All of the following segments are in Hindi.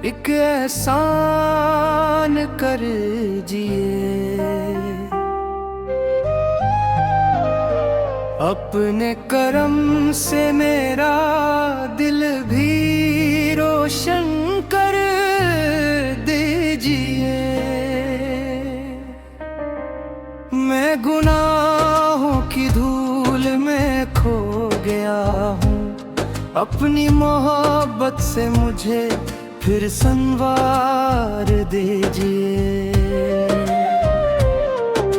एक एहसान कर जिए, अपने करम से मेरा दिल भी रोशन कर दीजिए। मैं गुनाहों की धूल में खो गया हूँ, अपनी मोहब्बत से मुझे फिर संवार दीजिए।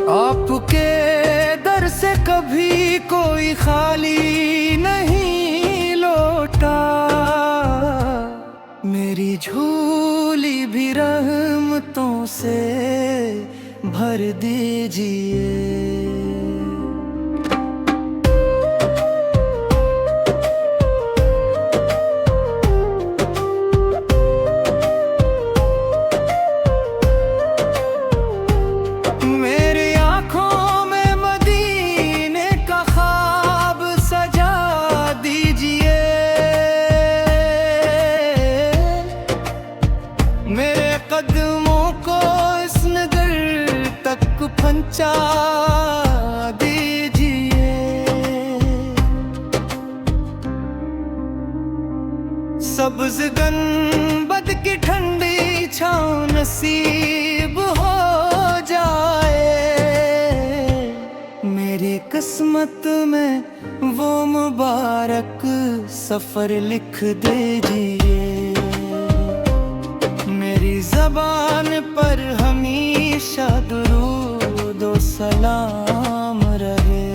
आपके दर से कभी कोई खाली नहीं लौटा, मेरी झोली भी रहमतों से भर दीजिए। पहुंचा दीजिए। सब्ज गंबद की ठंडी छाँव नसीब हो जाए, मेरी किस्मत में वो मुबारक सफर लिख दीजिए। मेरी ज़बान पर हमेशा दुरूद व सलाम रहे,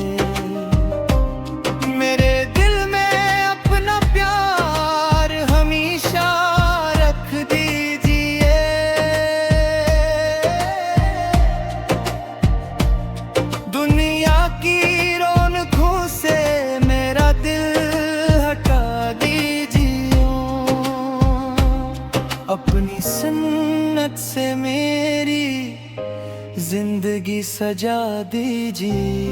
मेरे दिल में अपना प्यार हमेशा रख दीजिए। दुनिया की रौनकों से मेरा दिल हटा दीजिए, अपनी सुन्नत से मेरी जिंदगी सजा दीजिए।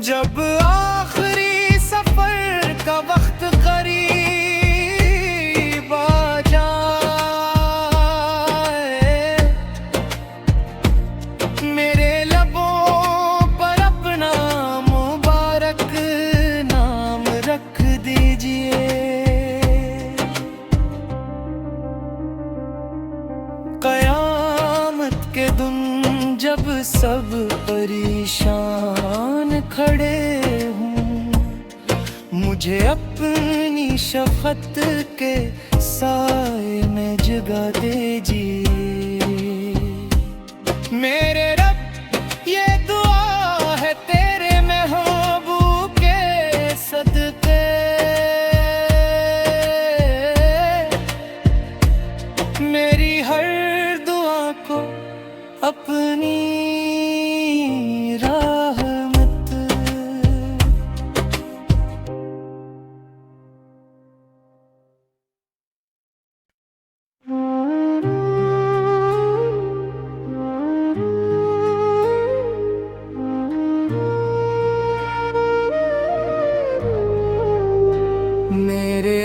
जब आखिरी सफर का वक्त करीब आ जाए, मेरे लबों पर अपना मुबारक नाम रख दीजिए। क़यामत के दिन जब सब परेशान खड़े हों, मुझे अपनी शफ़क़त के साए में जगा दीजिए। मेरे रब ये दुआ है तेरे महबूब के सदक़े, मेरी हर दुआ को अपनी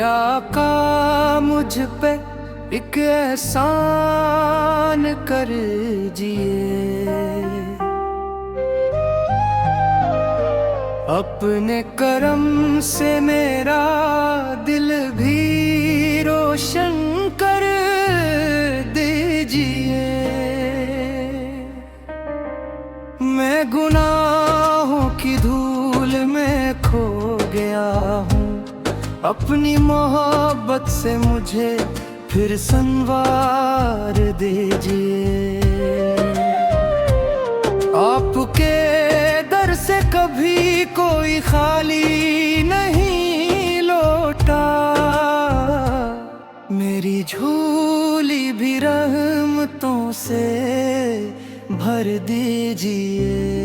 आका मुझ पे एक एहसान कर जिए, अपने करम से मेरा दिल भी रोशन कर दीजिए। मैं गुनाहों की धूल में खो गया हूँ, अपनी मोहब्बत से मुझे फिर संवार दीजिए। आपके दर से कभी कोई खाली नहीं लौटा, मेरी झोली भी रहमतों से भर दीजिए।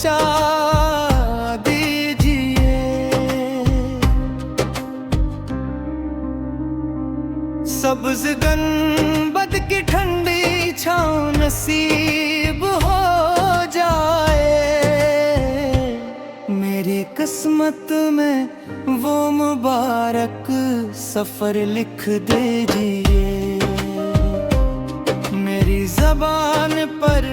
पहुंचा दीजिए। सब्ज गंबद की ठंडी छाँव नसीब हो जाए, मेरी किस्मत में वो मुबारक सफर लिख दीजिए। मेरी ज़बान पर